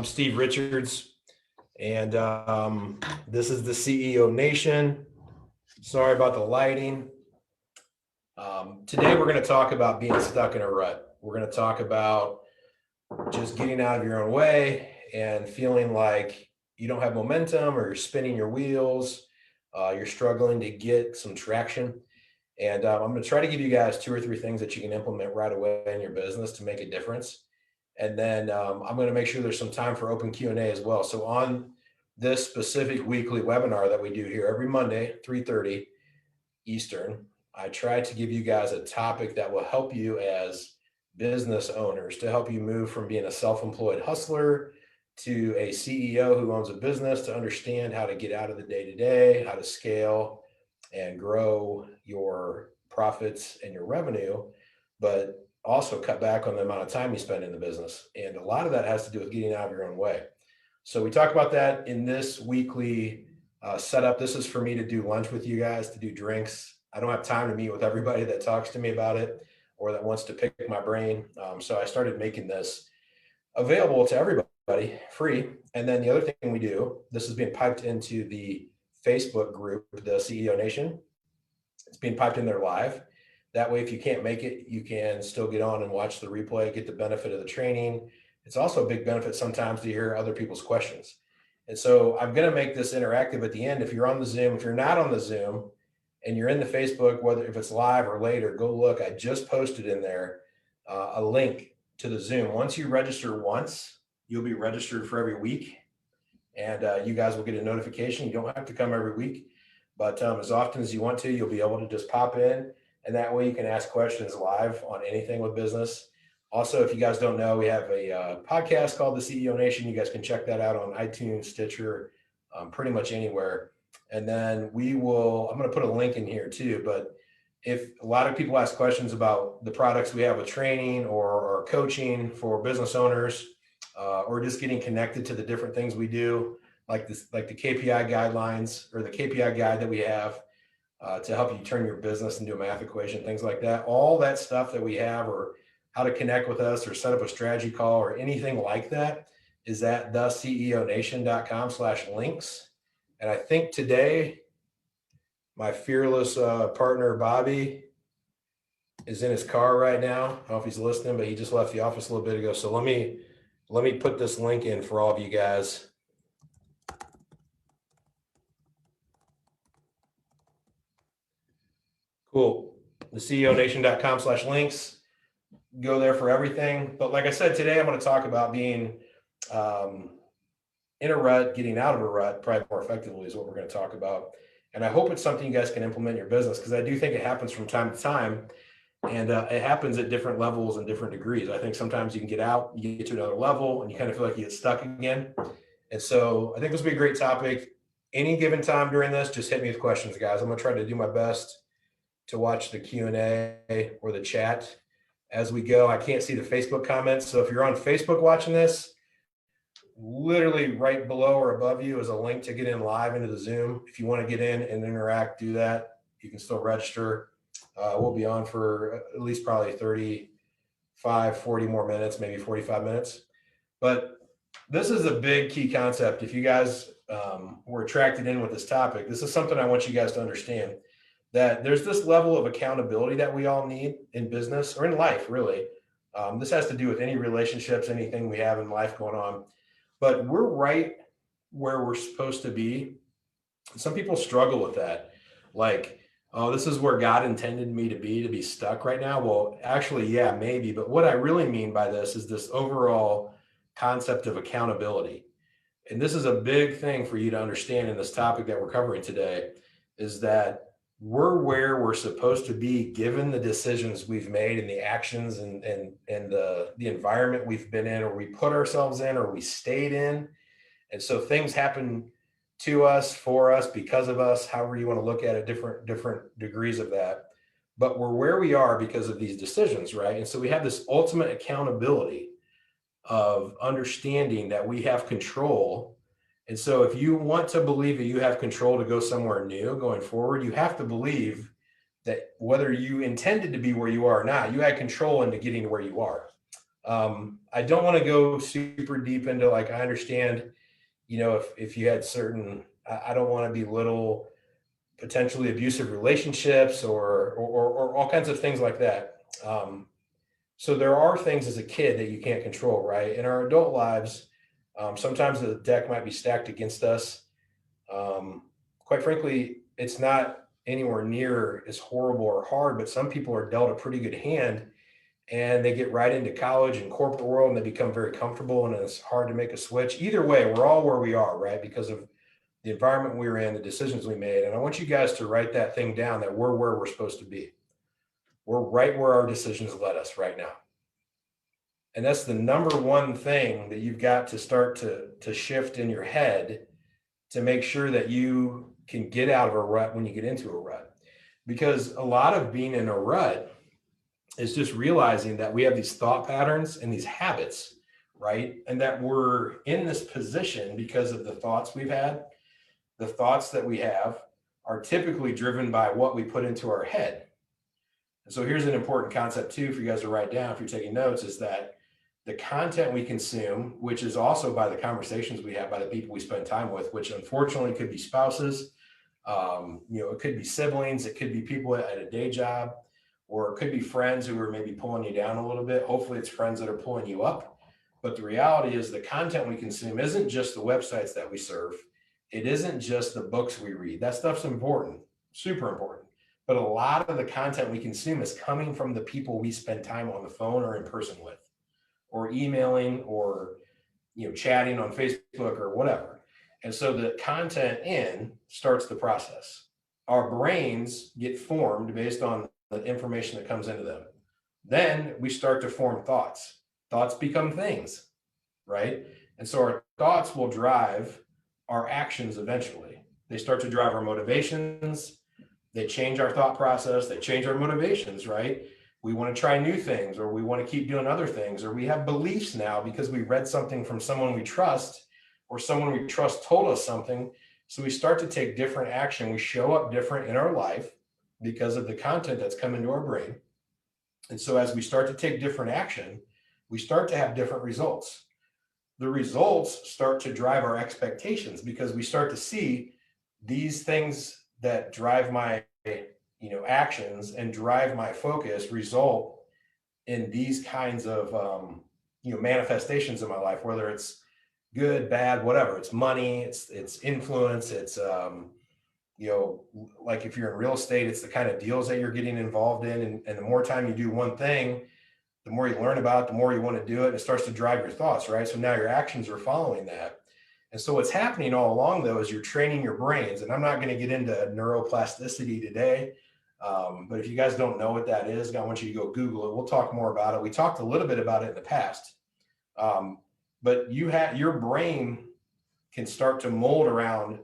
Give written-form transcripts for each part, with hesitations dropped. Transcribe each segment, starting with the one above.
I'm Steve Richards, and this is the CEO Nation. Sorry about the lighting. Today, we're going to talk about being stuck in a rut. We're going to talk about just getting out of your own way and feeling like you don't have momentum or you're spinning your wheels. You're struggling to get some traction. And I'm going to try to give you guys 2 or 3 things that you can implement right away in your business to make a difference. And then I'm going to make sure there's some time for open Q&A as well. So on this specific weekly webinar that we do here every Monday, 3:30 Eastern, I try to give you guys a topic that will help you as business owners, to help you move from being a self-employed hustler to a CEO who owns a business, to understand how to get out of the day-to-day, how to scale and grow your profits and your revenue, but also cut back on the amount of time you spend in the business. And a lot of that has to do with getting out of your own way. So we talk about that in this weekly setup. This is for me to do lunch with you guys, to do drinks. I don't have time to meet with everybody that talks to me about it or that wants to pick my brain. So I started making this available to everybody, free. And then the other thing we do, this is being piped into the Facebook group, the CEO Nation. It's being piped in there live. That way, if you can't make it, you can still get on and watch the replay, get the benefit of the training. It's also a big benefit sometimes to hear other people's questions. And so I'm going to make this interactive at the end. If you're on the Zoom, if you're not on the Zoom and you're in the Facebook, whether if it's live or later, go look. I just posted in there a link to the Zoom. Once you register once, you'll be registered for every week. And you guys will get a notification. You don't have to come every week, but as often as you want to, you'll be able to just pop in. And that way you can ask questions live on anything with business. Also, if you guys don't know, we have a podcast called The CEO Nation. You guys can check that out on iTunes, Stitcher, pretty much anywhere. And then I'm going to put a link in here too, but if a lot of people ask questions about the products we have with training or coaching for business owners, or just getting connected to the different things we do, like the KPI guidelines or the KPI guide that we have, to help you turn your business into a math equation, things like that. All that stuff that we have, or how to connect with us or set up a strategy call or anything like that, is at theceonation.com/links. And I think today, my fearless partner, Bobby, is in his car right now. I don't know if he's listening, but he just left the office a little bit ago. So let me put this link in for all of you guys. Cool. theceonation.com/links. Go there for everything. But like I said, today I'm going to talk about being in a rut, getting out of a rut, probably more effectively is what we're going to talk about. And I hope it's something you guys can implement in your business, because I do think it happens from time to time. And it happens at different levels and different degrees. I think sometimes you can get out, you get to another level, and you kind of feel like you get stuck again. And so I think this will be a great topic. Any given time during this, just hit me with questions, guys. I'm going to try to do my best to watch the Q&A or the chat as we go. I can't see the Facebook comments. So if you're on Facebook watching this, literally right below or above you is a link to get in live into the Zoom. If you want to get in and interact, do that. You can still register. We'll be on for at least probably 35, 40 more minutes, maybe 45 minutes. But this is a big key concept. If you guys were attracted in with this topic, this is something I want you guys to understand, that there's this level of accountability that we all need in business or in life, really. This has to do with any relationships, anything we have in life going on. But we're right where we're supposed to be. Some people struggle with that. Like, oh, this is where God intended me to be stuck right now. Well, actually, yeah, maybe. But what I really mean by this is this overall concept of accountability. And this is a big thing for you to understand in this topic that we're covering today, is that we're where we're supposed to be given the decisions we've made and the actions and the environment we've been in, or we put ourselves in, or we stayed in. And so things happen to us, for us, because of us, however you want to look at it, different degrees of that. But we're where we are because of these decisions, right? And so we have this ultimate accountability of understanding that we have control. And so if you want to believe that you have control to go somewhere new going forward, you have to believe that whether you intended to be where you are or not, you had control into getting to where you are. I don't want to go super deep into like, I understand, if you had certain, I don't want to belittle potentially abusive relationships or all kinds of things like that. So there are things as a kid that you can't control, right? In our adult lives, sometimes the deck might be stacked against us. Um, Quite frankly, it's not anywhere near as horrible or hard, but some people are dealt a pretty good hand and they get right into college and corporate world and they become very comfortable and it's hard to make a switch. Either way, we're all where we are, right? Because of the environment we were in, the decisions we made. And I want you guys to write that thing down that we're where we're supposed to be. We're right where our decisions led us right now. And that's the number one thing that you've got to start to shift in your head to make sure that you can get out of a rut when you get into a rut. Because a lot of being in a rut is just realizing that we have these thought patterns and these habits, right? And that we're in this position because of the thoughts we've had. The thoughts that we have are typically driven by what we put into our head. And so here's an important concept too for you guys to write down if you're taking notes, is that the content we consume, which is also by the conversations we have, by the people we spend time with, which unfortunately could be spouses, it could be siblings, it could be people at a day job, or it could be friends who are maybe pulling you down a little bit. Hopefully it's friends that are pulling you up. But the reality is the content we consume isn't just the websites that we serve. It isn't just the books we read. That stuff's important, super important. But a lot of the content we consume is coming from the people we spend time on the phone or in person with, or emailing, or chatting on Facebook or whatever. And so the content in starts the process. Our brains get formed based on the information that comes into them. Then we start to form thoughts. Thoughts become things, right? And so our thoughts will drive our actions eventually. They start to drive our motivations. They change our thought process. They change our motivations, right? We want to try new things, or we want to keep doing other things, or we have beliefs now because we read something from someone we trust, or someone we trust told us something. So we start to take different action. We show up different in our life because of the content that's come into our brain. And so as we start to take different action, we start to have different results. The results start to drive our expectations because we start to see these things that drive my actions and drive my focus result in these kinds of manifestations in my life, whether it's good, bad, whatever. It's money, it's influence, it's like if you're in real estate, it's the kind of deals that you're getting involved in. And the more time you do one thing, the more you learn about it, the more you want to do it. And it starts to drive your thoughts, right? So now your actions are following that. And so what's happening all along, though, is you're training your brains. And I'm not going to get into neuroplasticity today. But if you guys don't know what that is, I want you to go Google it. We'll talk more about it. We talked a little bit about it in the past. But your brain can start to mold around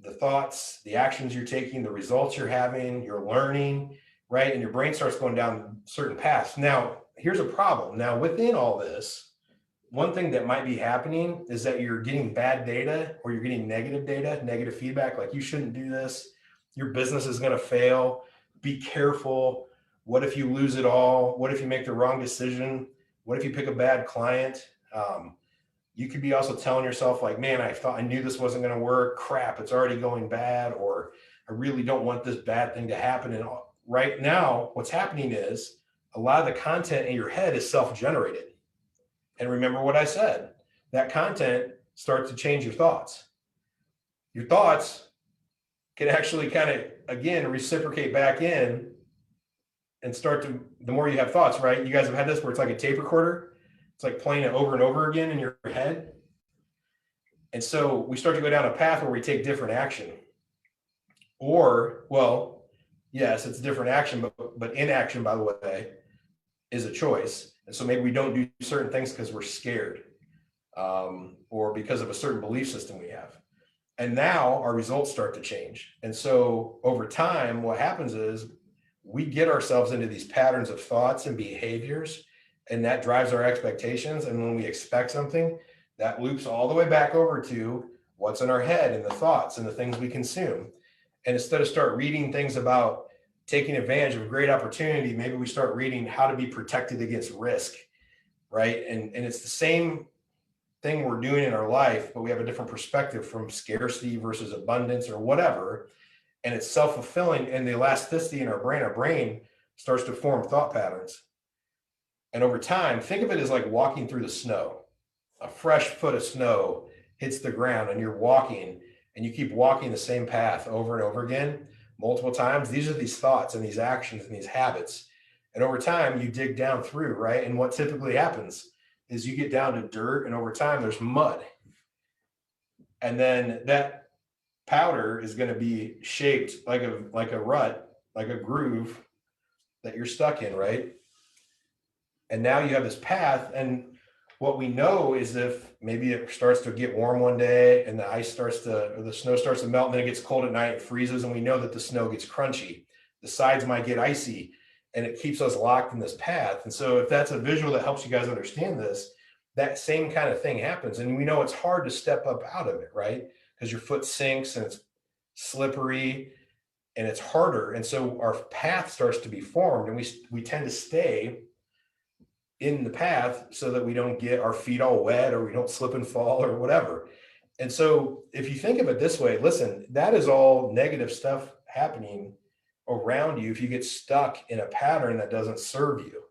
the thoughts, the actions you're taking, the results you're having, you're learning, right? And your brain starts going down certain paths. Now, here's a problem. Now, within all this, one thing that might be happening is that you're getting bad data, or you're getting negative data, negative feedback, like you shouldn't do this. Your business is going to fail. Be careful. What if you lose it all? What if you make the wrong decision? What if you pick a bad client? You could be also telling yourself like, man, I knew this wasn't going to work. Crap, it's already going bad. Or I really don't want this bad thing to happen. And right now, what's happening is a lot of the content in your head is self-generated. And remember what I said, that content starts to change your thoughts. Your thoughts can actually kind of, again, reciprocate back in and start to, the more you have thoughts, right? You guys have had this where it's like a tape recorder. It's like playing it over and over again in your head. And so we start to go down a path where we take different action. Or, well, yes, it's different action, but inaction, by the way, is a choice. And so maybe we don't do certain things because we're scared, or because of a certain belief system we have. And now our results start to change. And so over time, what happens is we get ourselves into these patterns of thoughts and behaviors, and that drives our expectations. And when we expect something, that loops all the way back over to what's in our head and the thoughts and the things we consume. And instead of start reading things about taking advantage of a great opportunity, maybe we start reading how to be protected against risk. right? And it's the same thing we're doing in our life, but we have a different perspective from scarcity versus abundance or whatever. And it's self-fulfilling, and the elasticity in our brain starts to form thought patterns. And over time, think of it as like walking through the snow. A fresh foot of snow hits the ground and you're walking, and you keep walking the same path over and over again, multiple times. These are these thoughts and these actions and these habits. And over time, you dig down through, right? And what typically happens is you get down to dirt, and over time, there's mud. And then that powder is going to be shaped like a rut, like a groove that you're stuck in, right? And now you have this path. And what we know is if maybe it starts to get warm one day and the ice starts to, or the snow starts to melt, and then it gets cold at night, it freezes, and we know that the snow gets crunchy. The sides might get icy, and it keeps us locked in this path. And so if that's a visual that helps you guys understand this, that same kind of thing happens. And we know it's hard to step up out of it, right? Because your foot sinks and it's slippery and it's harder. And so our path starts to be formed, and we tend to stay in the path so that we don't get our feet all wet or we don't slip and fall or whatever. And so if you think of it this way, listen, that is all negative stuff happening around you if you get stuck in a pattern that doesn't serve you.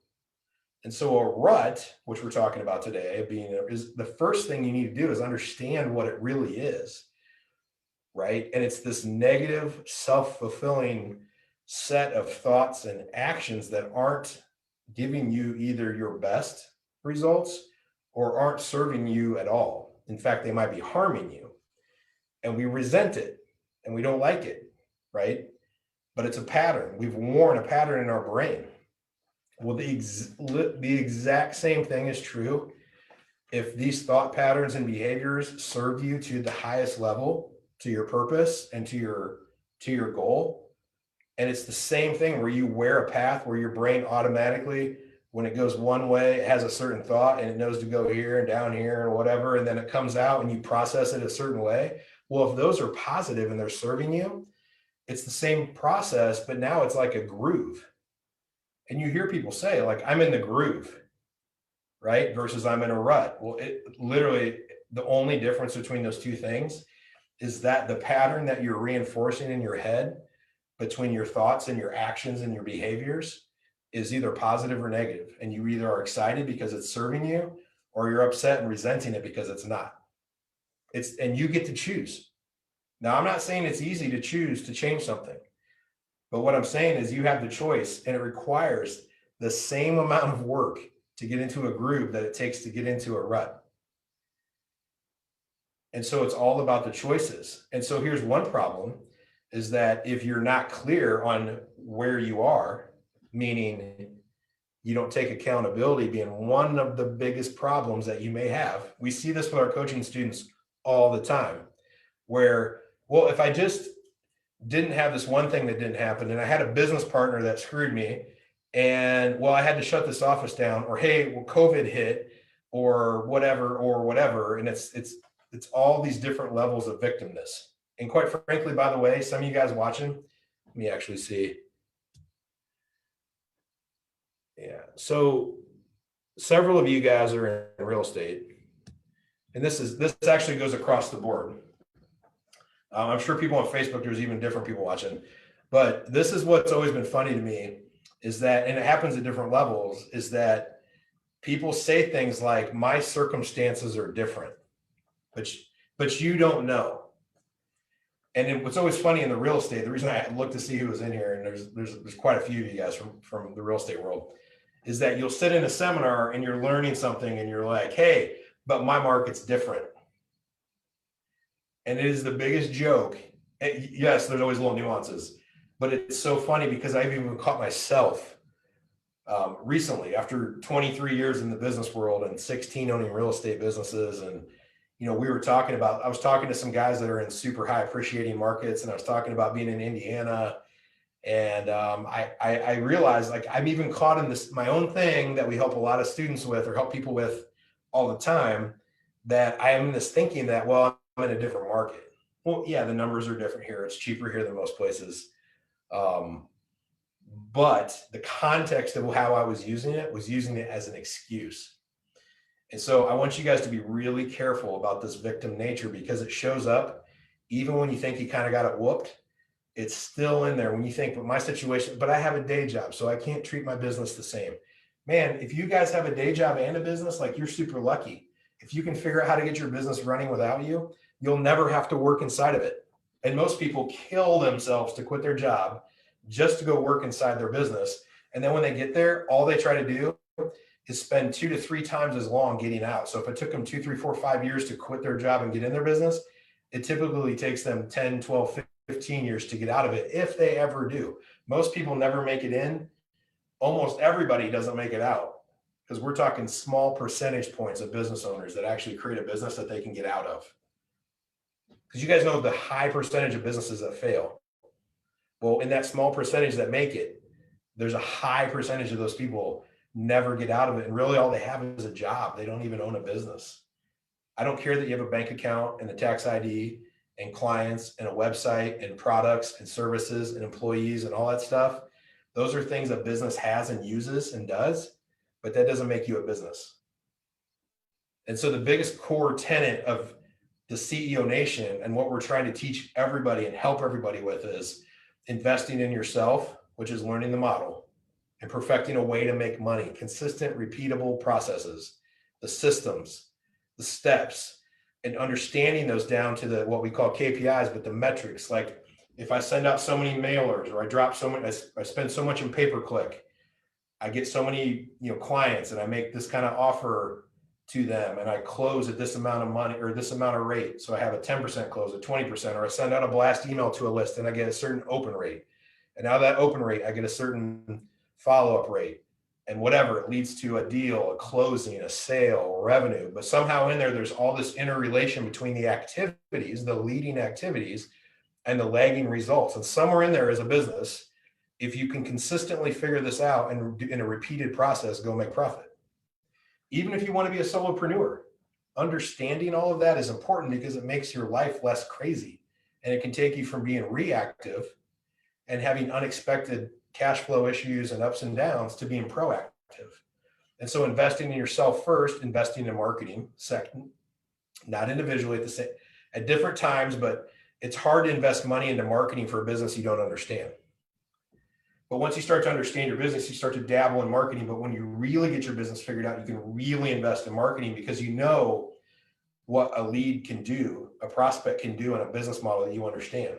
And so a rut, which we're talking about today, is the first thing you need to do is understand what it really is, right? And it's this negative, self-fulfilling set of thoughts and actions that aren't giving you either your best results or aren't serving you at all. In fact, they might be harming you. And we resent it and we don't like it, right? But it's a pattern. We've worn a pattern in our brain. Well, the exact same thing is true if these thought patterns and behaviors serve you to the highest level, to your purpose and to your goal. And it's the same thing where you wear a path where your brain automatically, when it goes one way, it has a certain thought and it knows to go here and down here and whatever, and then it comes out and you process it a certain way. Well, if those are positive and they're serving you, it's the same process, but now it's like a groove. And you hear people say, like, I'm in the groove, right? Versus I'm in a rut. Well, it literally, the only difference between those two things is that the pattern that you're reinforcing in your head between your thoughts and your actions and your behaviors is either positive or negative. And you either are excited because it's serving you, or you're upset and resenting it because it's not. And you get to choose. Now, I'm not saying it's easy to choose to change something, but what I'm saying is you have the choice, and it requires the same amount of work to get into a groove that it takes to get into a rut. And so it's all about the choices. And so here's one problem is that if you're not clear on where you are, meaning you don't take accountability being one of the biggest problems that you may have. We see this with our coaching students all the time where, well, if I just didn't have this one thing that didn't happen, and I had a business partner that screwed me, and well, I had to shut this office down, or hey, well, COVID hit, or whatever. And it's all these different levels of victimness. And quite frankly, by the way, some of you guys watching, let me actually see. Yeah. So several of you guys are in real estate, and this actually goes across the board. I'm sure people on Facebook, there's even different people watching, but this is what's always been funny to me is that, and it happens at different levels, is that people say things like, my circumstances are different, but you don't know. And what's always funny in the real estate, the reason I looked to see who was in here, and there's quite a few of you guys from the real estate world, is that you'll sit in a seminar and you're learning something and you're like, hey, but my market's different. And it is the biggest joke. And yes, there's always little nuances, but it's so funny because I've even caught myself recently after 23 years in the business world and 16 owning real estate businesses. And, you know, I was talking to some guys that are in super high appreciating markets, and I was talking about being in Indiana. And I realized, like, I'm even caught in this, my own thing that we help a lot of students with or help people with all the time, that I am in this thinking that, well, I'm in a different market. Well, yeah, the numbers are different here. It's cheaper here than most places. But the context of how I was using it as an excuse. And so I want you guys to be really careful about this victim nature, because it shows up even when you think you kind of got it whooped. It's still in there when you think, but my situation, but I have a day job, so I can't treat my business the same. Man, if you guys have a day job and a business, like, you're super lucky. If you can figure out how to get your business running without you, you'll never have to work inside of it. And most people kill themselves to quit their job just to go work inside their business. And then when they get there, all they try to do is spend 2 to 3 times as long getting out. So if it took them 2, 3, 4, 5 years to quit their job and get in their business, it typically takes them 10, 12, 15 years to get out of it, if they ever do. Most people never make it in. Almost everybody doesn't make it out, because we're talking small percentage points of business owners that actually create a business that they can get out of. Because you guys know the high percentage of businesses that fail. Well, in that small percentage that make it, there's a high percentage of those people never get out of it. And really all they have is a job. They don't even own a business. I don't care that you have a bank account and a tax ID and clients and a website and products and services and employees and all that stuff. Those are things a business has and uses and does, but that doesn't make you a business. And so the biggest core tenet of the CEO Nation and what we're trying to teach everybody and help everybody with is investing in yourself, which is learning the model and perfecting a way to make money, consistent, repeatable processes, the systems, the steps, and understanding those down to the what we call KPIs, but the metrics. Like, if I send out so many mailers, or I drop so many, I spend so much in pay-per-click, I get so many clients, and I make this kind of offer to them, and I close at this amount of money or this amount of rate. So I have a 10% close, a 20%, or I send out a blast email to a list and I get a certain open rate. And now that open rate, I get a certain follow-up rate, and whatever, it leads to a deal, a closing, a sale, revenue. But somehow in there, there's all this interrelation between the activities, the leading activities, and the lagging results. And somewhere in there is a business. If you can consistently figure this out and in a repeated process, go make profit. Even if you want to be a solopreneur, understanding all of that is important, because it makes your life less crazy, and it can take you from being reactive and having unexpected cash flow issues and ups and downs to being proactive. And so investing in yourself first, investing in marketing second, not individually at different times, but it's hard to invest money into marketing for a business you don't understand. But once you start to understand your business, you start to dabble in marketing. But when you really get your business figured out, you can really invest in marketing, because you know what a lead can do, a prospect can do in a business model that you understand.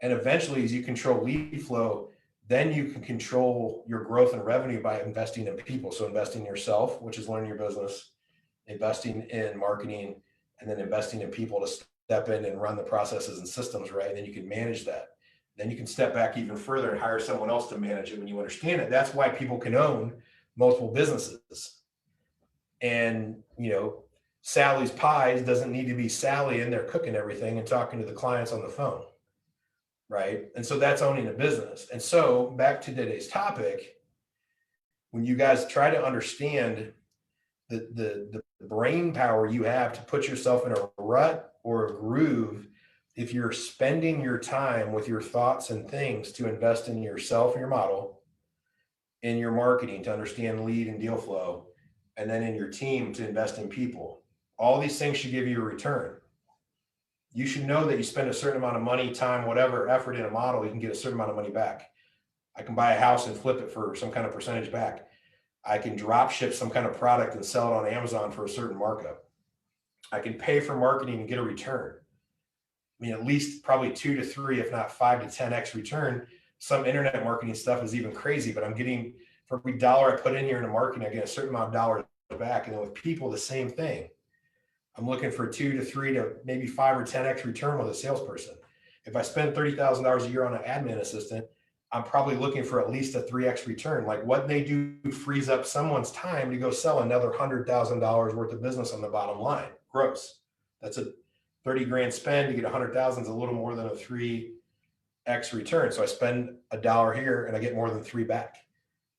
And eventually, as you control lead flow, then you can control your growth and revenue by investing in people. So investing in yourself, which is learning your business, investing in marketing, and then investing in people to step in and run the processes and systems, right? And then you can manage that. Then you can step back even further and hire someone else to manage it when you understand it. That's why people can own multiple businesses. And, Sally's Pies doesn't need to be Sally in there cooking everything and talking to the clients on the phone, right? And so that's owning a business. And so back to today's topic, when you guys try to understand the brain power you have to put yourself in a rut or a groove, if you're spending your time with your thoughts and things to invest in yourself and your model, in your marketing to understand lead and deal flow, and then in your team to invest in people, all these things should give you a return. You should know that you spend a certain amount of money, time, whatever, effort in a model, you can get a certain amount of money back. I can buy a house and flip it for some kind of percentage back. I can drop ship some kind of product and sell it on Amazon for a certain markup. I can pay for marketing and get a return. I mean, at least probably 2 to 3, if not 5 to 10x return. Some internet marketing stuff is even crazy, but I'm getting, for every dollar I put in here into marketing, I get a certain amount of dollars back. And then with people, the same thing. I'm looking for 2 to 3 to maybe 5 or 10x return with a salesperson. If I spend $30,000 a year on an admin assistant, I'm probably looking for at least a 3x return. Like, what they do frees up someone's time to go sell another $100,000 worth of business on the bottom line. Gross. That's a 30 grand spend to get 100,000 is a little more than a 3x return. So I spend $1 here and I get more than 3 back.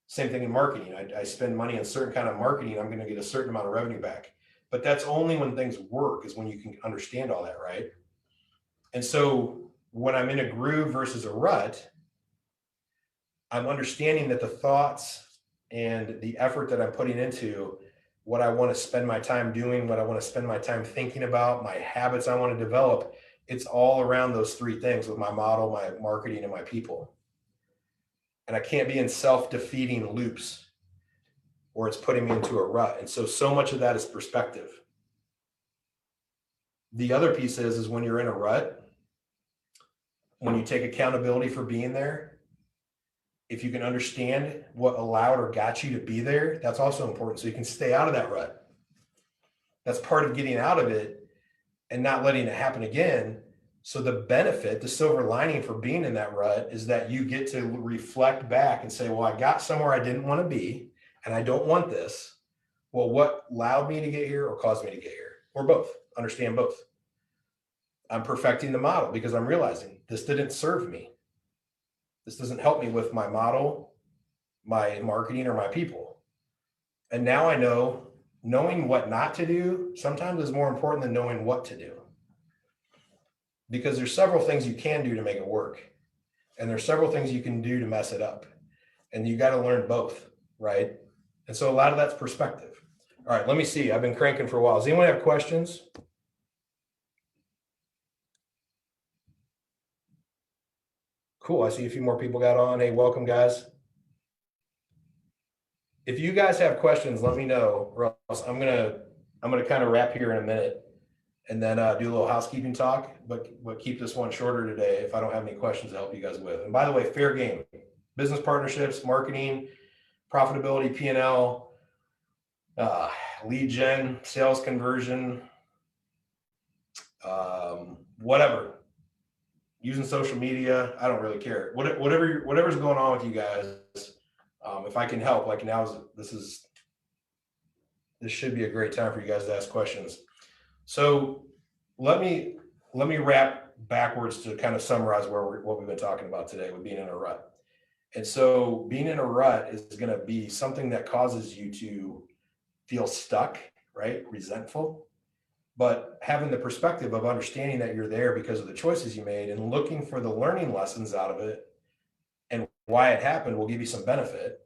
Same thing in marketing. I spend money on certain kind of marketing, I'm going to get a certain amount of revenue back. But that's only when things work, is when you can understand all that, right? And so when I'm in a groove versus a rut, I'm understanding that the thoughts and the effort that I'm putting into what I want to spend my time doing, what I want to spend my time thinking about, my habits I want to develop. It's all around those three things with my model, my marketing, and my people. And I can't be in self-defeating loops or it's putting me into a rut. And so much of that is perspective. The other piece is when you're in a rut, when you take accountability for being there, if you can understand what allowed or got you to be there, that's also important. So you can stay out of that rut. That's part of getting out of it and not letting it happen again. So the benefit, the silver lining for being in that rut is that you get to reflect back and say, well, I got somewhere I didn't want to be, and I don't want this. Well, what allowed me to get here or caused me to get here? Or both. Understand both. I'm perfecting the model because I'm realizing this didn't serve me. This doesn't help me with my model, my marketing, or my people. And now I know knowing what not to do sometimes is more important than knowing what to do. Because there's several things you can do to make it work. And there's several things you can do to mess it up. And you got to learn both, right? And so a lot of that's perspective. All right, let me see. I've been cranking for a while. Does anyone have questions? Cool. I see a few more people got on. Hey, welcome, guys. If you guys have questions, let me know, or else I'm gonna kind of wrap here in a minute and then do a little housekeeping talk, but keep this one shorter today if I don't have any questions to help you guys with. And by the way, fair game, business partnerships, marketing, profitability, P&L, lead gen, sales conversion, whatever, using social media. I don't really care. Whatever's going on with you guys. If I can help, like this should be a great time for you guys to ask questions. So let me wrap backwards to kind of summarize what we've been talking about today with being in a rut. And so being in a rut is going to be something that causes you to feel stuck, right? Resentful, but having the perspective of understanding that you're there because of the choices you made and looking for the learning lessons out of it and why it happened will give you some benefit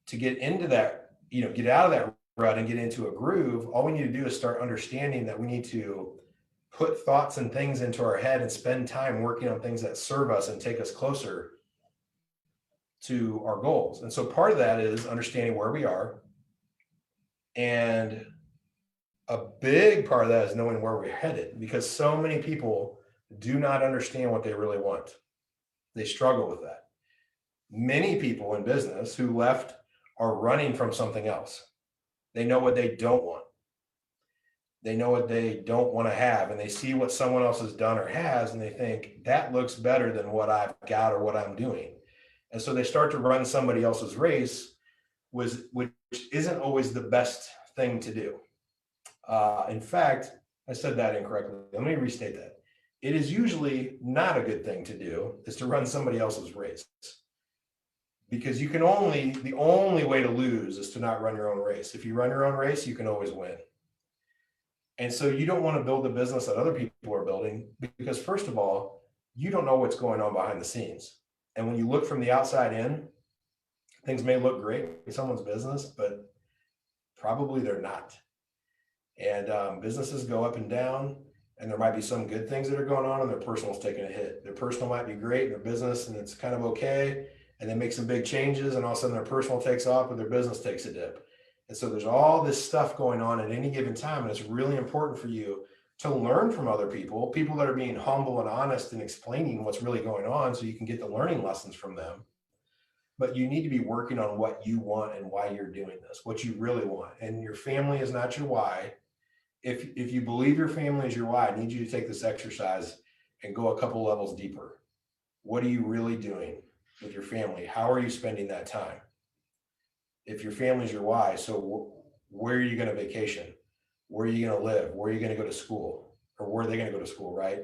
to get into that, get out of that rut and get into a groove. All we need to do is start understanding that we need to put thoughts and things into our head and spend time working on things that serve us and take us closer to our goals. And so part of that is understanding where we are. And a big part of that is knowing where we're headed, because so many people do not understand what they really want. They struggle with that. Many people in business who left are running from something else. They know what they don't want. They know what they don't want to have, and they see what someone else has done or has, and they think that looks better than what I've got or what I'm doing. And so they start to run somebody else's race, which isn't always the best thing to do. In fact, I said that incorrectly. Let me restate that. It is usually not a good thing to do is to run somebody else's race, because the only way to lose is to not run your own race. If you run your own race, you can always win. And so you don't want to build a business that other people are building, because first of all, you don't know what's going on behind the scenes. And when you look from the outside in, things may look great in someone's business, but probably they're not. And businesses go up and down, and there might be some good things that are going on and their personal is taking a hit. Their personal might be great, their business, and it's kind of okay. And they make some big changes, and all of a sudden their personal takes off, but their business takes a dip. And so there's all this stuff going on at any given time. And it's really important for you to learn from other people that are being humble and honest and explaining what's really going on, so you can get the learning lessons from them. But you need to be working on what you want and why you're doing this, what you really want. And your family is not your why. If you believe your family is your why, I need you to take this exercise and go a couple levels deeper. What are you really doing with your family? How are you spending that time? If your family's your why, so where are you going to vacation? Where are you going to live? Where are you going to go to school? Or where are they going to go to school, right?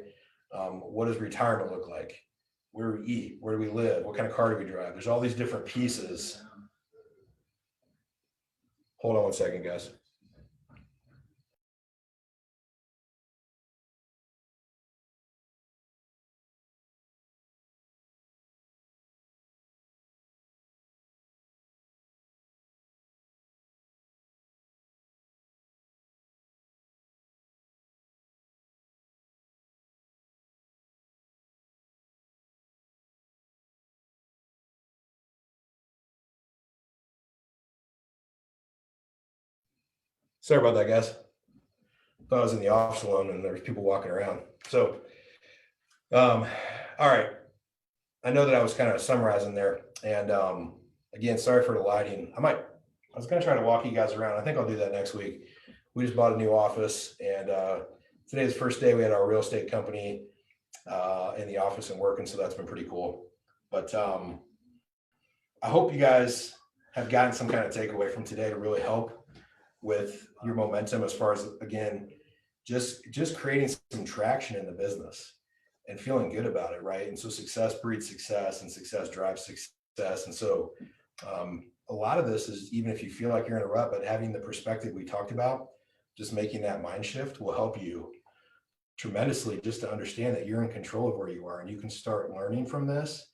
What does retirement look like? Where do we eat? Where do we live? What kind of car do we drive? There's all these different pieces. Hold on one second, guys. Sorry about that, guys. Thought I was in the office alone and there's people walking around. So, all right. I know that I was kind of summarizing there. And again, sorry for the lighting. I was going to try to walk you guys around. I think I'll do that next week. We just bought a new office, and today's the first day we had our real estate company in the office and working. So that's been pretty cool. But I hope you guys have gotten some kind of takeaway from today to really help with your momentum as far as, again, just creating some traction in the business and feeling good about it, right? And so success breeds success and success drives success. And so a lot of this is, even if you feel like you're in a rut, but having the perspective we talked about, just making that mind shift will help you tremendously, just to understand that you're in control of where you are and you can start learning from this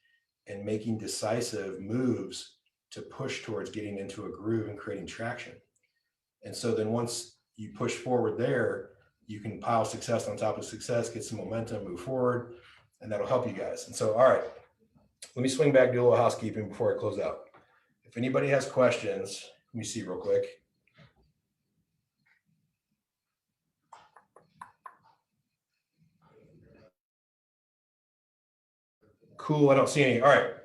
and making decisive moves to push towards getting into a groove and creating traction. And so then once you push forward there, you can pile success on top of success, get some momentum, move forward, and that'll help you guys. And so, all right, let me swing back, do a little housekeeping before I close out. If anybody has questions, let me see real quick. Cool, I don't see any. All right,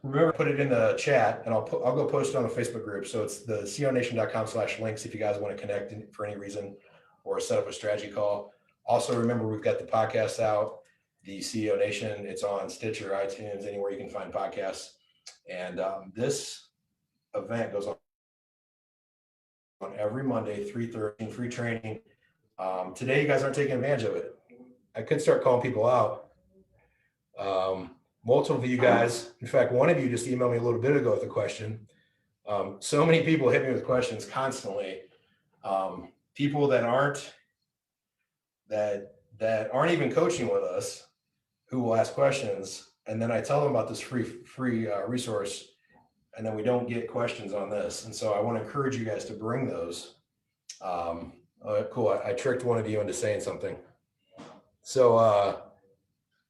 remember, put it in the chat, and I'll go post it on the Facebook group. So it's the conation.com/links if you guys want to connect for any reason or set up a strategy call. Also, remember, we've got the podcast out, the CEO Nation. It's on Stitcher, iTunes, anywhere you can find podcasts. And this event goes on every Monday, 3:30, free training. Today, you guys aren't taking advantage of it. I could start calling people out. Multiple of you guys, in fact, one of you just emailed me a little bit ago with a question. So many people hit me with questions constantly. People that aren't even coaching with us, who will ask questions, and then I tell them about this free resource, and then we don't get questions on this. And so I want to encourage you guys to bring those. Cool. I tricked one of you into saying something. So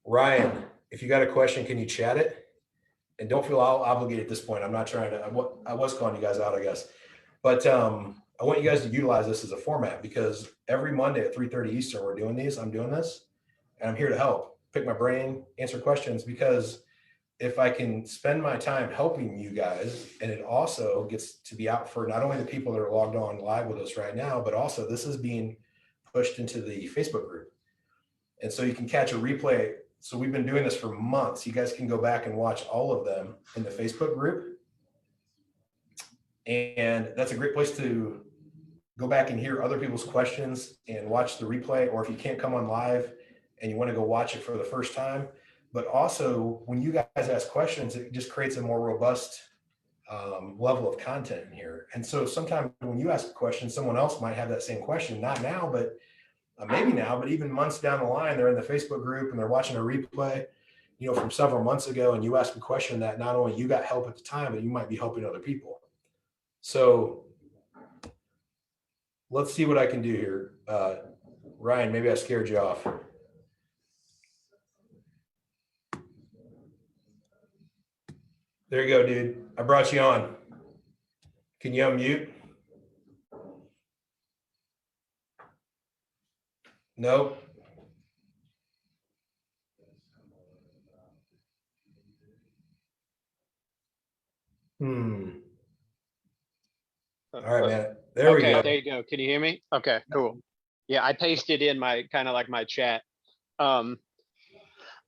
Ryan, if you got a question, can you chat it? And don't feel obligated at this point. I'm not trying to, I was calling you guys out, I guess. But I want you guys to utilize this as a format, because every Monday at 3:30 Eastern, we're doing these. I'm doing this, and I'm here to help, pick my brain, answer questions, because if I can spend my time helping you guys, and it also gets to be out for not only the people that are logged on live with us right now, but also this is being pushed into the Facebook group. And so you can catch a replay. So we've been doing this for months. You guys can go back and watch all of them in the Facebook group. And that's a great place to go back and hear other people's questions and watch the replay. Or if you can't come on live and you want to go watch it for the first time, but also when you guys ask questions, it just creates a more robust level of content in here. And so sometimes when you ask a question, someone else might have that same question, not now, but maybe now, but even months down the line, they're in the Facebook group and they're watching a replay, from several months ago, and you ask a question that not only you got help at the time, but you might be helping other people. So let's see what I can do here. Ryan, maybe I scared you off. There you go, dude. I brought you on. Can you unmute? Nope. All right, man. There we go. Okay, there you go. Can you hear me? Okay, cool. Yeah, I pasted in my kind of like my chat. I'm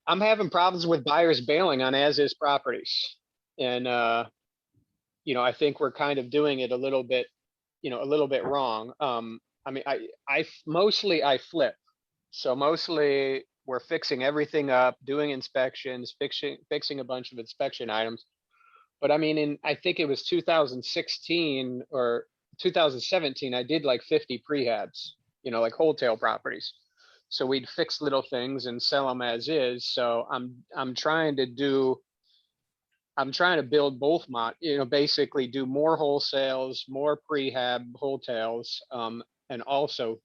having problems with buyers bailing on as-is properties, and I think we're kind of doing it a little bit wrong. I mean, I mostly flip, so mostly we're fixing everything up, doing inspections, fixing a bunch of inspection items. But I mean, I think it was 2016 or 2017, I did like 50 prehabs, like wholesale properties. So we'd fix little things and sell them as is. So I'm trying to build both basically do more wholesales, more prehab wholesales, and also,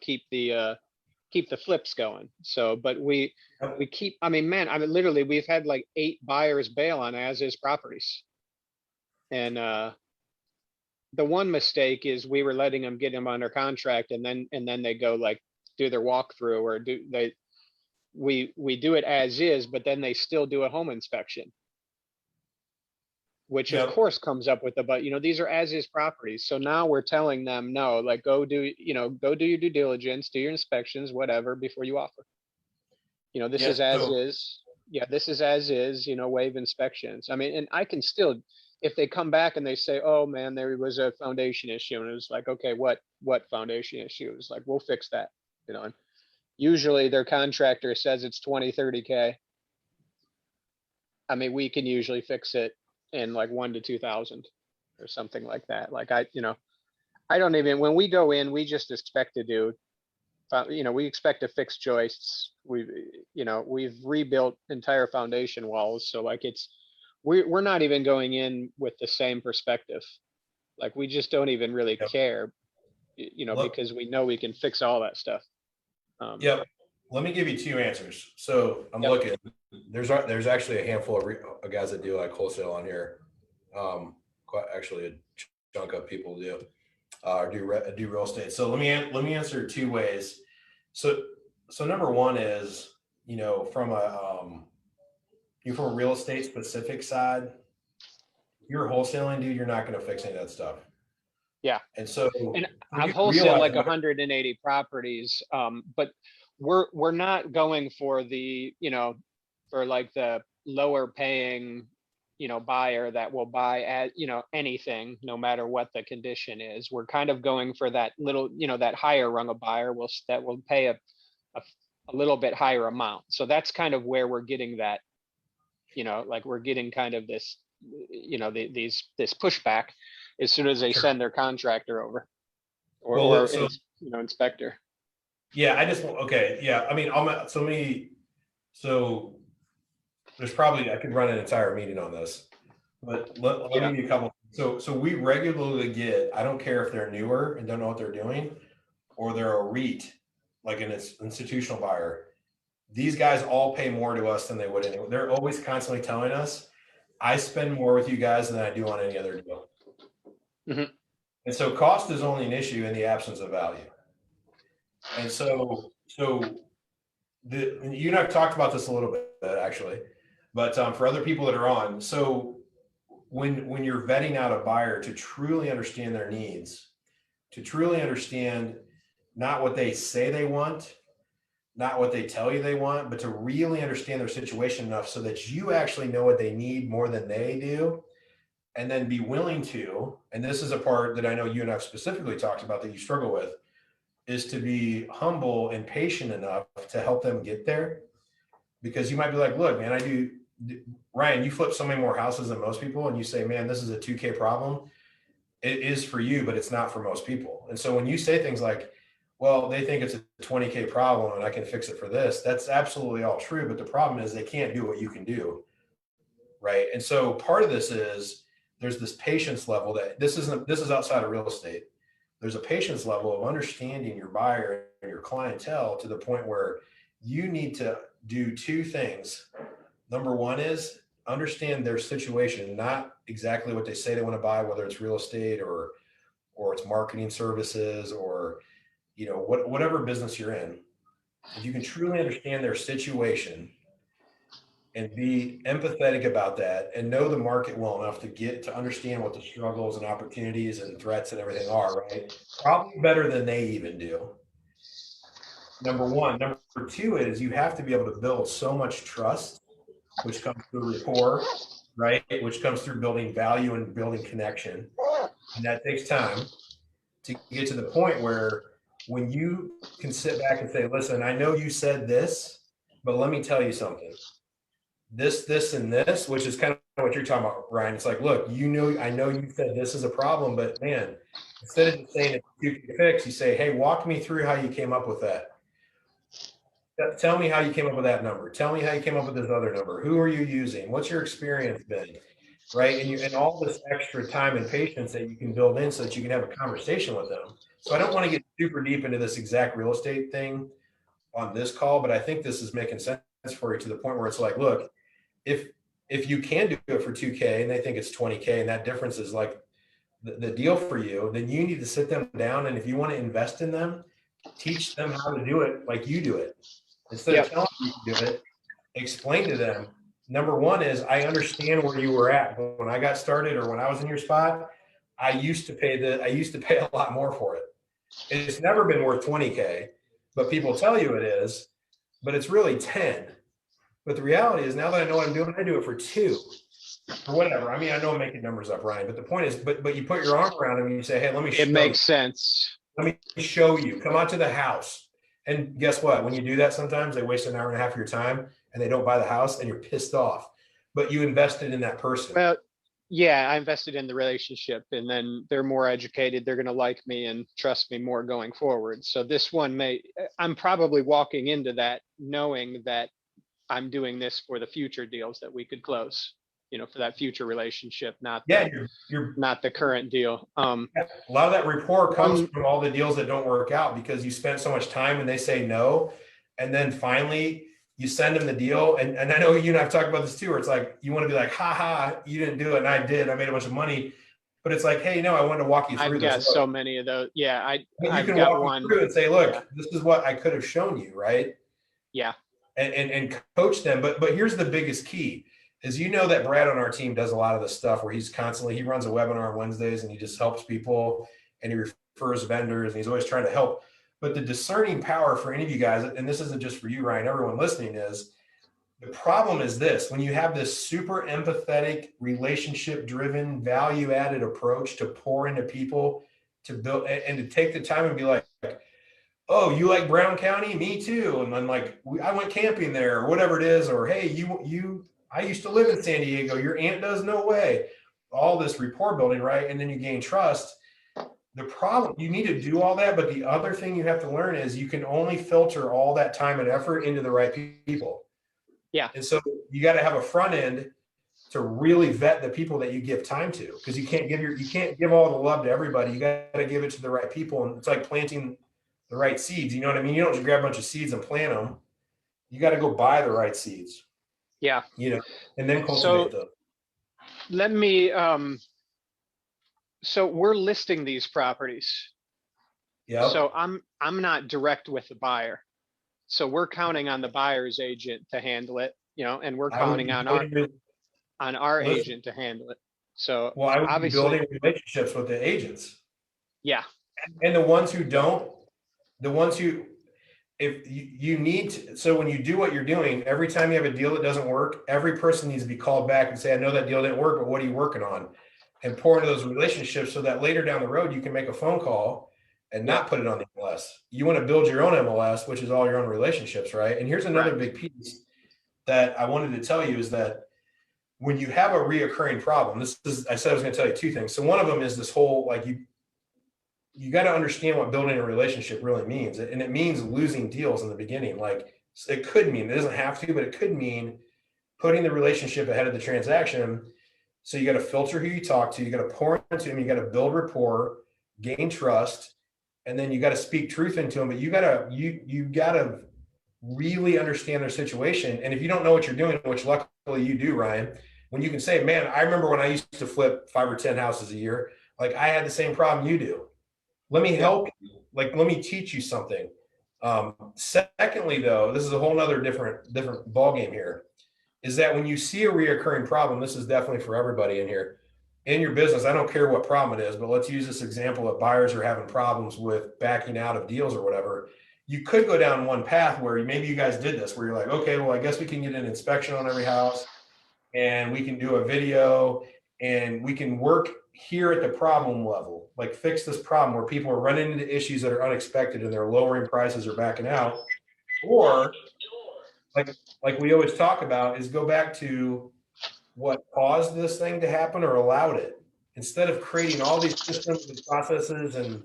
keep the flips going. So, but we keep, literally we've had like 8 buyers bail on as is properties. And the one mistake is we were letting them get them under contract, and then they go like do their walkthrough, or we do it as is, but then they still do a home inspection, which of Yep. course comes up with the, but these are as is properties. So now we're telling them, no, like go do your due diligence, do your inspections, whatever, before you offer. This Yeah. is as So is. Yeah, this is as is, waive inspections. I mean, and I can still, if they come back and they say, oh man, there was a foundation issue, and it was like, okay, what foundation issue? It's like, we'll fix that, and usually their contractor says it's 20, 30K. I mean, we can usually fix it in like 1 to 2,000 or something like that. Like I don't even, when we go in, we just expect to do, we expect to fix joists. We've rebuilt entire foundation walls. So like we're not even going in with the same perspective. Like we just don't even really yep. care, Look, because we know we can fix all that stuff. yep. Let me give you two answers. So I'm Yep. looking. There's actually a handful of guys that do like wholesale on here. Quite actually a chunk of people do do real estate. So let me answer two ways. So number one is, from you from a real estate specific side, if you're wholesaling, dude, you're not going to fix any of that stuff. Yeah. And so And for I've you to wholesaled realize like 180 properties, but we're not going for the, for like the lower paying, buyer that will buy at, anything, no matter what the condition is. We're kind of going for that little, that higher rung of buyer that will pay a little bit higher amount. So that's kind of where we're getting that, like we're getting kind of this, this pushback as soon as they sure. send their contractor over, Well, so inspector. yeah, okay. Yeah. I mean, so there's probably, I could run an entire meeting on this, but let me Yeah. give you a couple. So we regularly get, I don't care if they're newer and don't know what they're doing, or they're a REIT, like an institutional buyer. These guys all pay more to us than they would anyway. They're always constantly telling us, I spend more with you guys than I do on any other deal. Mhm. And so cost is only an issue in the absence of value. And so you and I've talked about this a little bit actually, but for other people that are on, so when you're vetting out a buyer to truly understand their needs, to truly understand not what they say they want, not what they tell you they want, but to really understand their situation enough so that you actually know what they need more than they do, and then be willing to, and this is a part that I know you and I've specifically talked about that you struggle with, is to be humble and patient enough to help them get there. Because you might be like, look, man, Ryan, you flip so many more houses than most people, and you say, man, this is a 2K problem. It is for you, but it's not for most people. And so when you say things like, well, they think it's a 20K problem and I can fix it for this, that's absolutely all true. But the problem is they can't do what you can do. Right. And so part of this is there's this patience level that this is outside of real estate. There's a patience level of understanding your buyer and your clientele to the point where you need to do two things. Number one is understand their situation, not exactly what they say they want to buy, whether it's real estate or it's marketing services or whatever business you're in. If you can truly understand their situation and be empathetic about that and know the market well enough to understand what the struggles and opportunities and threats and everything are, right? Probably better than they even do. Number one. Number two is you have to be able to build so much trust, which comes through rapport, right? Which comes through building value and building connection. And that takes time to get to the point where when you can sit back and say, listen, I know you said this, but let me tell you something. This, and this, which is kind of what you're talking about, Ryan. It's like, look, I know you said this is a problem, but man, instead of just saying it's you can fix, you say, hey, walk me through how you came up with that. Tell me how you came up with that number. Tell me how you came up with this other number. Who are you using? What's your experience been? Right. And all this extra time and patience that you can build in so that you can have a conversation with them. So I don't want to get super deep into this exact real estate thing on this call, but I think this is making sense for you to the point where it's like, look, if you can do it for 2K and they think it's 20K and that difference is like the deal for you, then you need to sit them down. And if you want to invest in them, teach them how to do it like you do it. Instead of Yep. telling them you do it, explain to them. Number one is I understand where you were at when I got started or when I was in your spot. I used to pay a lot more for it. It's never been worth 20K, but people tell you it is, but it's really 10. But the reality is now that I know what I'm doing, I do it for 2 or whatever. I mean, I know I'm making numbers up, Ryan, but the point is, but you put your arm around him and you say, hey, let me It show you. makes sense. Let me show you. Come out to the house. And guess what? When you do that, sometimes they waste an hour and a half of your time and they don't buy the house and you're pissed off. But you invested in that person. Well, yeah, I invested in the relationship, and then they're more educated. They're going to like me and trust me more going forward. So this one I'm probably walking into that knowing that I'm doing this for the future deals that we could close, for that future relationship, Yeah, you're not the current deal. a lot of that rapport comes One, from all the deals that don't work out because you spent so much time and they say no. And then finally you send them the deal. And I know you and I've talked about this too, where it's like, you want to be like, ha ha, you didn't do it. And I did, I made a bunch of money, but it's like, hey, I wanted to walk you through I've this. got Look, so many of those. Yeah, but you I've can got walk them one. through and say, Yeah. look, this is what I could have shown you. Right. Yeah. And coach them. But here's the biggest key is, that Brad on our team does a lot of this stuff where he runs a webinar on Wednesdays and he just helps people and he refers vendors and he's always trying to help. But the discerning power for any of you guys, and this isn't just for you, Ryan, everyone listening, is the problem is this: when you have this super empathetic, relationship driven, value added approach to pour into people, to build and to take the time and be like, oh, you like Brown County? Me too. And then like, I went camping there or whatever it is, or, hey, I used to live in San Diego. Your aunt does? No way. All this rapport building, right? And then you gain trust. The problem, you need to do all that. But the other thing you have to learn is you can only filter all that time and effort into the right people. Yeah. And so you got to have a front end to really vet the people that you give time to, because you can't give all the love to everybody. You got to give it to the right people. And it's like planting the right seeds. You know what I mean? You don't just grab a bunch of seeds and plant them. You got to go buy the right seeds. Yeah. And then cultivate them. Let me, so we're listing these properties. Yeah. So I'm not direct with the buyer. So we're counting on the buyer's agent to handle it, and we're counting on our agent to handle it. So I would be obviously building relationships with the agents. Yeah. And the ones who don't, if you need to, so when you do what you're doing, every time you have a deal that doesn't work, every person needs to be called back and say, I know that deal didn't work, but what are you working on? And pour into those relationships so that later down the road, you can make a phone call and not put it on the MLS. You want to build your own MLS, which is all your own relationships, right? And here's another big piece that I wanted to tell you is that when you have a reoccurring problem, I said I was going to tell you 2 things. So one of them is this whole, like, you got to understand what building a relationship really means. And it means losing deals in the beginning. Like, it could mean, it doesn't have to, but it could mean putting the relationship ahead of the transaction. So you got to filter who you talk to, you got to pour into them, you got to build rapport, gain trust, and then you got to speak truth into them. But you got to really understand their situation. And if you don't know what you're doing, which luckily you do, Ryan, when you can say, man, I remember when I used to flip 5 or 10 houses a year, like I had the same problem you do. Let me help you. Like, let me teach you something. Secondly, though, this is a whole nother different ball game here, is that when you see a reoccurring problem, this is definitely for everybody in here, in your business. I don't care what problem it is, but let's use this example of buyers are having problems with backing out of deals or whatever. You could go down one path where maybe you guys did this, where you're like, okay, well, I guess we can get an inspection on every house and we can do a video and we can work here at the problem level, like fix this problem where people are running into issues that are unexpected and they're lowering prices or backing out. Or like we always talk about, is go back to what caused this thing to happen or allowed it, instead of creating all these systems and processes and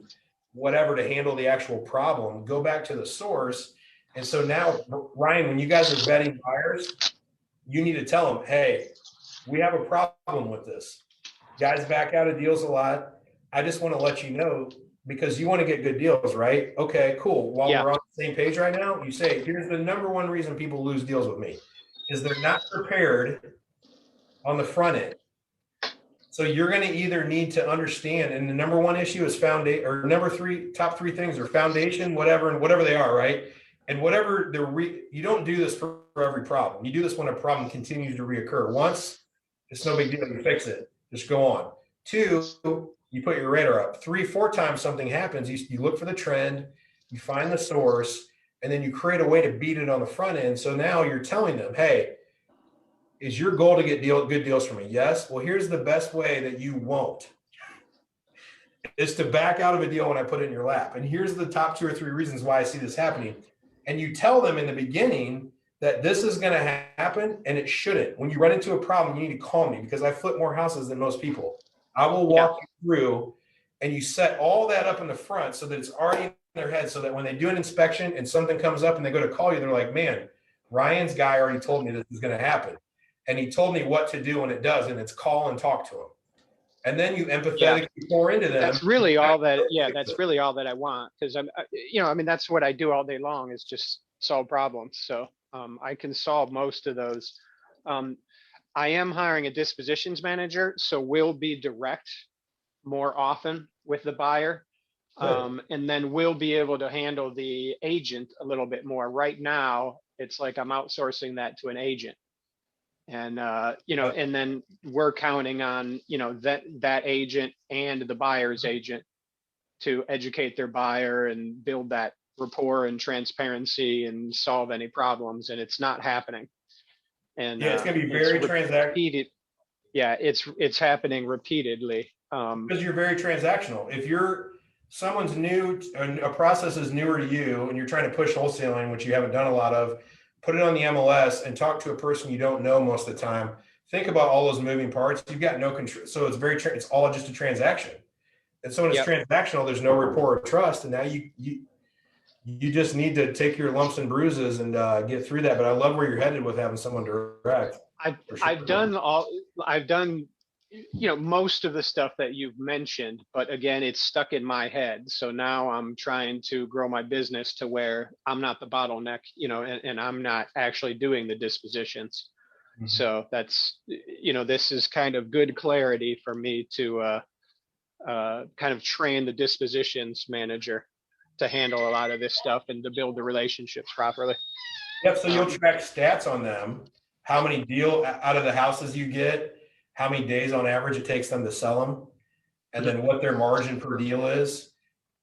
whatever to handle the actual problem. Go back to the source. And so now, Ryan, when you guys are vetting buyers, you need to tell them, hey, we have a problem with this. Guys back out of deals a lot. I just want to let you know, because you want to get good deals, right? Okay, cool. While we're on the same page right now, you say, here's the number one reason people lose deals with me, is they're not prepared on the front end. So you're going to either need to understand, and the number one issue is foundation, or number three, top three things are foundation, whatever, and whatever they are, right? And whatever you don't do this for every problem. You do this when a problem continues to reoccur. Once, it's no big deal. You fix it. Just go on. Two, you put your radar up. Three, four times something happens. You look for the trend, you find the source, and then you create a way to beat it on the front end. So now you're telling them, hey, is your goal to get good deals from me? Yes. Well, here's the best way that you won't, is to back out of a deal when I put it in your lap. And here's the top 2 or 3 reasons why I see this happening. And you tell them in the beginning that this is going to happen and it shouldn't. When you run into a problem, you need to call me because I flip more houses than most people. I will walk you through, and you set all that up in the front so that it's already in their head, so that when they do an inspection and something comes up and they go to call you, they're like, man, Ryan's guy already told me this is going to happen. And he told me what to do when it does, and it's call and talk to him. And then you empathetically pour into them. That's really all that, that's really all that I want. Cause I mean, that's what I do all day long, is just solve problems. So I can solve most of those. I am hiring a dispositions manager, so we'll be direct more often with the buyer. And then we'll be able to handle the agent a little bit more. Right now, it's like I'm outsourcing that to an agent. And, and then we're counting on, that agent and the buyer's agent to educate their buyer and build that rapport and transparency and solve any problems. And it's not happening. And it's going to be very transactional. Yeah, it's happening repeatedly. Because you're very transactional. If someone's new, a process is newer to you, and you're trying to push wholesaling, which you haven't done a lot of, put it on the MLS and talk to a person you don't know most of the time. Think about all those moving parts. You've got no control. So it's all just a transaction. And so when it's transactional, there's no rapport or trust. And now you just need to take your lumps and bruises and get through that. But I love where you're headed with having someone direct. I've done most of the stuff that you've mentioned, but again, it's stuck in my head. So now I'm trying to grow my business to where I'm not the bottleneck, and I'm not actually doing the dispositions. Mm-hmm. So that's, this is kind of good clarity for me to kind of train the dispositions manager to handle a lot of this stuff and to build the relationships properly. Yep. So you'll track stats on them, how many deal out of the houses you get, how many days on average it takes them to sell them, and then what their margin per deal is,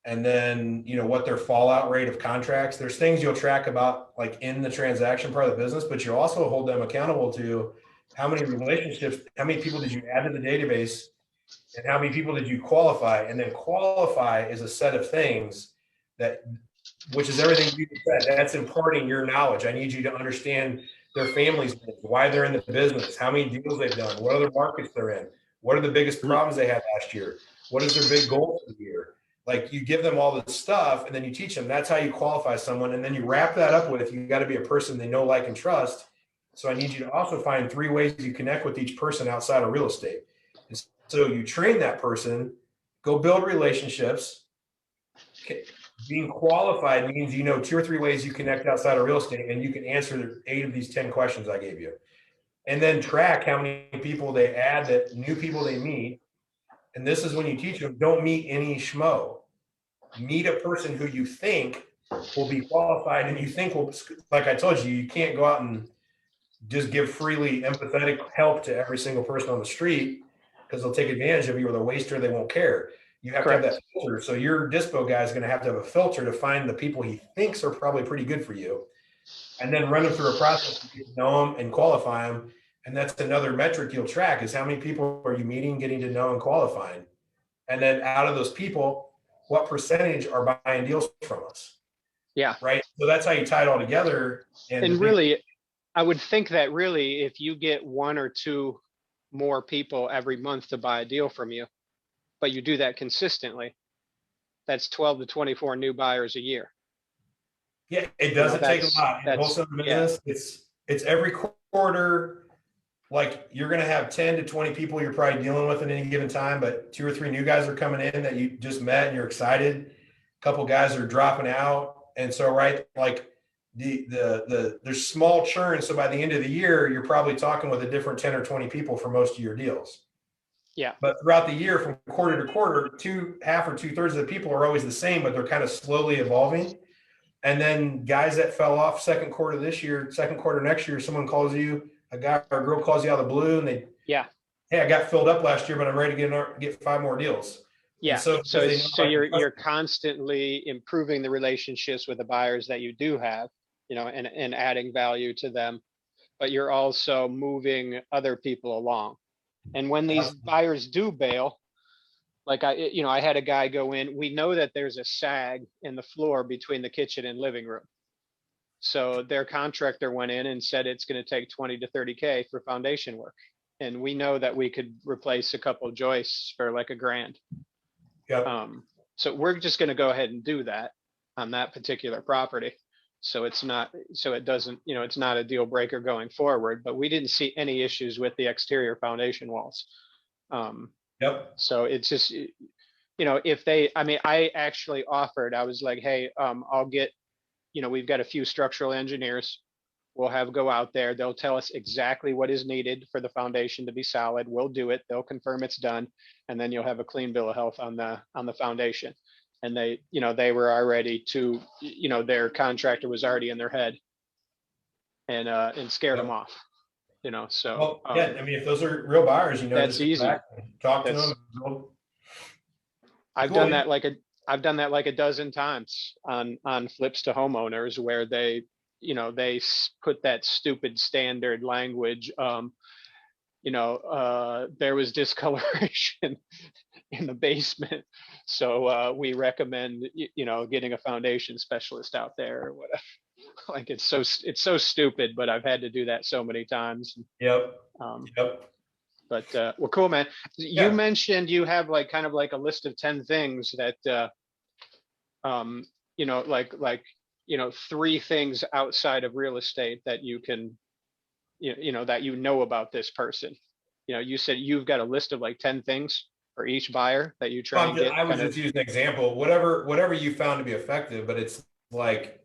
and then what their fallout rate of contracts. There's things you'll track about like in the transaction part of the business, but you'll also hold them accountable to how many relationships, how many people did you add to the database, and how many people did you qualify. And then qualify is a set of things which is everything you said. That's imparting your knowledge. I need you to understand their families, why they're in the business, how many deals they've done, what other markets they're in, what are the biggest problems they had last year, what is their big goal for the year. Like, you give them all this stuff and then you teach them. That's how you qualify someone. And then you wrap that up with, you got to be a person they know, like, and trust. So I need you to also find 3 ways you connect with each person outside of real estate. And so you train that person, go build relationships. Being qualified means 2 or 3 ways you connect outside of real estate, and you can answer 8 of these 10 questions I gave you. And then track how many people they add, that new people they meet. And this is when you teach them, don't meet any schmo. Meet a person who you think will be qualified, and you think will, like I told you, you can't go out and just give freely empathetic help to every single person on the street, because they'll take advantage of you, or the waster, they won't care. You have to have that filter. So your dispo guy is going to have a filter to find the people he thinks are probably pretty good for you, and then run them through a process to get to know them and qualify them. And that's another metric you'll track, is how many people are you meeting, getting to know, and qualifying. And then out of those people, what percentage are buying deals from us? Yeah. Right. So that's how you tie it all together. And really, I would think that really, if you get 1 or 2 more people every month to buy a deal from you, but you do that consistently, that's 12 to 24 new buyers a year. Yeah, it doesn't take a lot. In wholesale business, it's every quarter. Like, you're going to have 10 to 20 people you're probably dealing with at any given time, but 2 or 3 new guys are coming in that you just met and you're excited. A couple guys are dropping out. And so, right, like there's small churn. So by the end of the year, you're probably talking with a different 10 or 20 people for most of your deals. Yeah. But throughout the year, from quarter to quarter, half or 2/3 of the people are always the same, but they're kind of slowly evolving. And then guys that fell off second quarter this year, second quarter next year, someone calls you, a guy or a girl calls you out of the blue, and Yeah. hey, I got filled up last year, but I'm ready to get 5 more deals. And Yeah. so So because they know it's, so I can trust you're constantly improving the relationships with the buyers that you do have, and adding value to them, but you're also moving other people along. And when these them. buyers do bail, like I had a guy go in, we know that there's a sag in the floor between the kitchen and living room. So their contractor went in and said it's going to take 20 to 30K for foundation work. And we know that we could replace a couple joists for like $1,000. Yep. So we're just going to go ahead and do that on that particular property. So it doesn't, it's not a deal breaker going forward, but we didn't see any issues with the exterior foundation walls. Yep. So it's just, if I actually offered, I was like, hey, I'll get, we've got a few structural engineers. We'll have go out there. They'll tell us exactly what is needed for the foundation to be solid. We'll do it. They'll confirm it's done. And then you'll have a clean bill of health on the foundation. And they were already their contractor was already in their head and scared them off, so. Well, yeah, I mean, if those are real buyers, That's just go easy. back and talk to That's, them. I've Cool, done man. I've done that like a dozen times on flips to homeowners where they put that stupid standard language. There was discoloration in the basement, so we recommend getting a foundation specialist out there or whatever. Like it's so stupid, but I've had to do that so many times. Yep. Um, Yep. but well, cool, man. You Yeah. mentioned you have like kind of like a list of 10 things that like 3 things outside of real estate that you can that about this person. You said you've got a list of like 10 things for each buyer that you try and get I was kind of. just using an example, whatever you found to be effective, but it's like,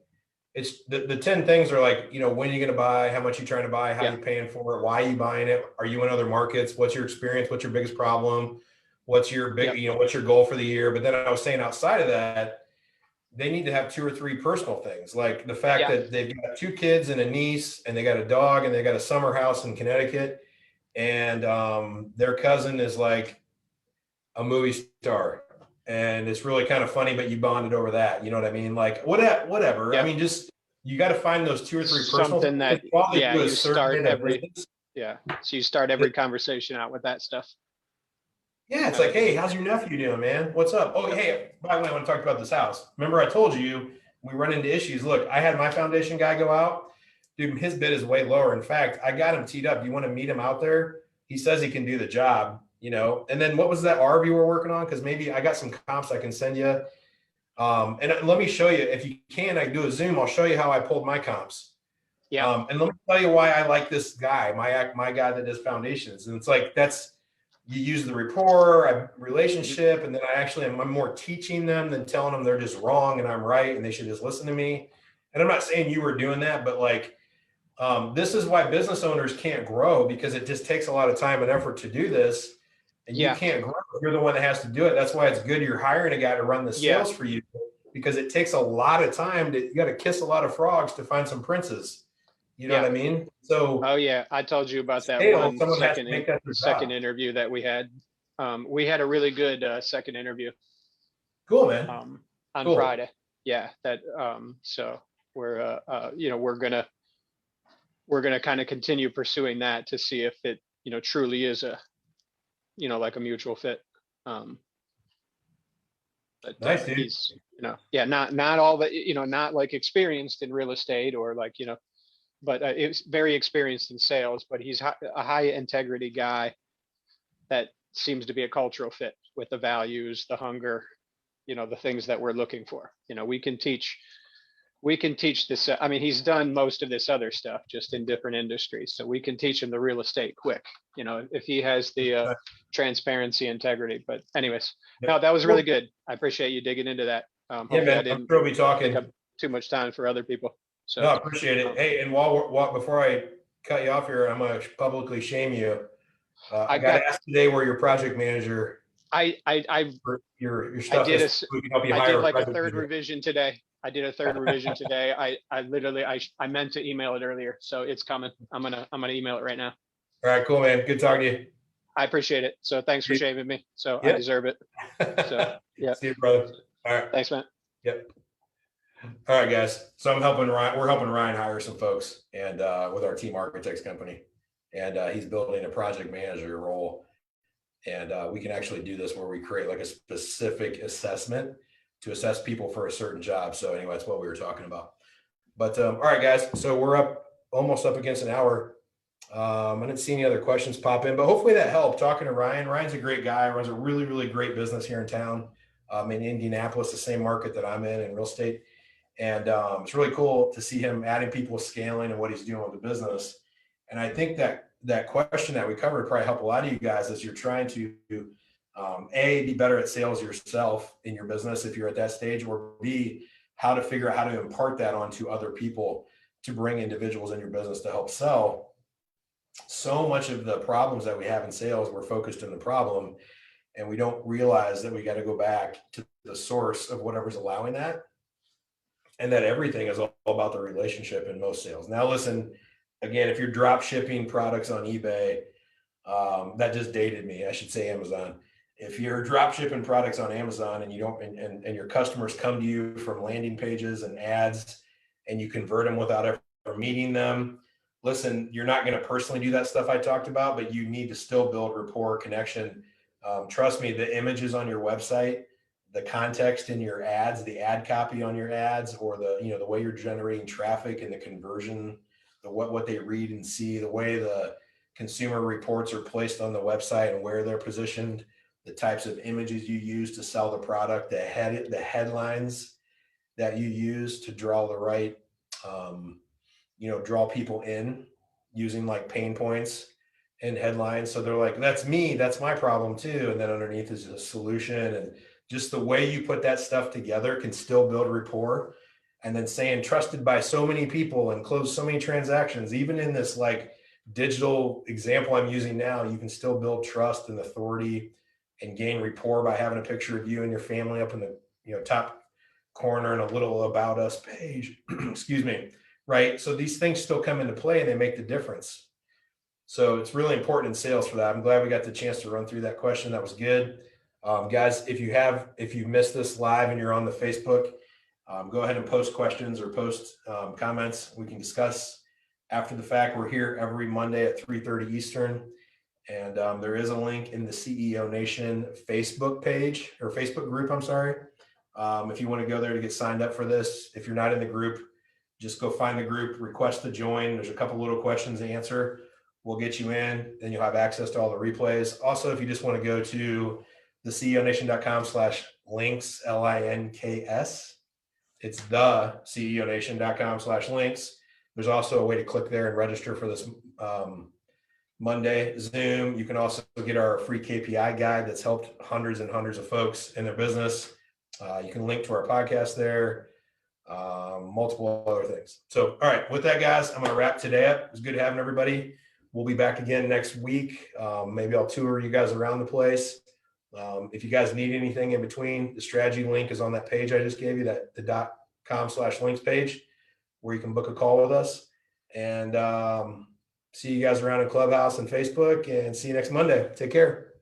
it's the 10 things are like, when are you going to buy, how much you trying to buy, how Yeah. you paying for it, why are you buying it, are you in other markets, what's your experience, what's your biggest problem, what's your big, Yep. what's your goal for the year. But then I was saying outside of that, they need to have 2 or 3 personal things, like the fact Yeah. that they've got 2 kids and a niece, and they got a dog, and they got a summer house in Connecticut, and their cousin is like a movie star, and it's really kind of funny, but you bonded over that. You know what I mean? Like whatever. I Yep. mean, just you got to find those 2 or 3 personal Something things. that, All they yeah, do you is start survey the every, business. yeah. So you start every conversation out with that stuff. Yeah, it's Kind like, of hey, thing. how's your nephew doing, man? What's up? Oh, Yep. hey, by the way, I want to talk about this house. Remember, I told you we run into issues. Look, I had my foundation guy go out. Dude, his bid is way lower. In fact, I got him teed up. You want to meet him out there? He says he can do the job, And then what was that RV you were working on? Because maybe I got some comps I can send you. And let me show you. If you can, I can do a Zoom. I'll show you how I pulled my comps. Yeah. And let me tell you why I like this guy, my guy that does foundations. And it's like, you use the rapport, relationship, and then I'm more teaching them than telling them they're just wrong and I'm right and they should just listen to me. And I'm not saying you were doing that, but like, this is why business owners can't grow, because it just takes a lot of time and effort to do this. And you Yeah. can't grow if you're the one that has to do it. That's why it's good you're hiring a guy to run the Yeah. sales for you, because it takes a lot of time you got to kiss a lot of frogs to find some princes. You know Yeah. what I mean? So, Oh yeah. I told you about that sales, one someone has to make that their second job. interview that we had. We had a really good second interview Cool, man. on Cool. Friday. Yeah. So we're we're gonna kind of continue pursuing that to see if it truly is a like a mutual fit. But Nice, dude. he's yeah, not all that not like experienced in real estate or like but it's very experienced in sales. But he's a high integrity guy that seems to be a cultural fit with the values, the hunger, the things that we're looking for. We can teach this. I mean, he's done most of this other stuff just in different industries. So we can teach him the real estate quick, if he has the transparency, integrity. But anyways, no, that was really good. I appreciate you digging into that. Yeah, Hopefully man, I I'm didn't sure we'll be talking. take up too much time for other people. So No, I appreciate it. Hey, and before I cut you off here, I'm gonna publicly shame you. I I got got, to ask today where your project manager I for your I stuff did is. So we can help you I hire did a like a project third manager. revision today. I did a third revision today. I literally, I meant to email it earlier, so it's coming. I'm gonna email it right now. All right, cool, man. Good talking to I appreciate it. So thanks for you. shaving me. So I Yep. deserve it. So yeah, See you, brother. All right. thanks, man. Yep. All right, guys. So I'm helping Ryan. We're helping Ryan hire some folks, and with our team architects company, and he's building a project manager role. And we can actually do this where we create like a specific assessment to assess people for a certain job. So anyway, that's what we were talking about. But all right, guys. So we're almost up against an hour. I didn't see any other questions pop in, but hopefully that helped. Talking to Ryan. Ryan's a great guy. Runs a really, really great business here in town, in Indianapolis, the same market that I'm in real estate. And it's really cool to see him adding people, scaling, and what he's doing with the business. And I think that question that we covered probably help a lot of you guys as you're trying to A, be better at sales yourself in your business if you're at that stage, or B, how to figure out how to impart that onto other people to bring individuals in your business to help sell. So much of the problems that we have in sales, we're focused on the problem, and we don't realize that we got to go back to the source of whatever's allowing that, and that everything is all about the relationship in most sales. Now, listen, again, if you're drop shipping products on eBay, that just dated me. I should say Amazon. If you're drop shipping products on Amazon and you don't, and your customers come to you from landing pages and ads, and you convert them without ever meeting them, listen, you're not going to personally do that stuff I talked about, but you need to still build rapport, connection. Trust me, the images on your website, the context in your ads, the ad copy on your ads, or the way you're generating traffic and the conversion, what they read and see, the way the consumer reports are placed on the website and where they're positioned, the types of images you use to sell the product, the headlines that you use to draw the right, draw people in using like pain points and headlines. So they're like, that's me, that's my problem too. And then underneath is a solution. And just the way you put that stuff together can still build rapport. And then saying trusted by so many people and close so many transactions, even in this like digital example I'm using now, you can still build trust and authority and gain rapport by having a picture of you and your family up in the top corner and a little about us page. Excuse me. Right. So these things still come into play and they make the difference. So it's really important in sales for that. I'm glad we got the chance to run through that question. That was good. Guys, if you missed this live and you're on the Facebook, go ahead and post questions or post comments. We can discuss after the fact. We're here every Monday at 3:30 Eastern. And there is a link in the CEO Nation Facebook page or Facebook group. I'm sorry. If you want to go there to get signed up for this, if you're not in the group, just go find the group, request to join. There's a couple little questions to answer. We'll get you in, then you'll have access to all the replays. Also, if you just want to go to the ceonation.com/links, LINKS, it's the ceonation.com/links. There's also a way to click there and register for this Monday Zoom. You can also get our free KPI guide that's helped hundreds and hundreds of folks in their business. You can link to our podcast there, multiple other things. So, all right, with that, guys, I'm going to wrap today up. It was good having everybody. We'll be back again next week. Maybe I'll tour you guys around the place. If you guys need anything in between, the strategy link is on that page I just gave you, that the .com/links page, where you can book a call with us. And see you guys around in Clubhouse and Facebook, and see you next Monday. Take care.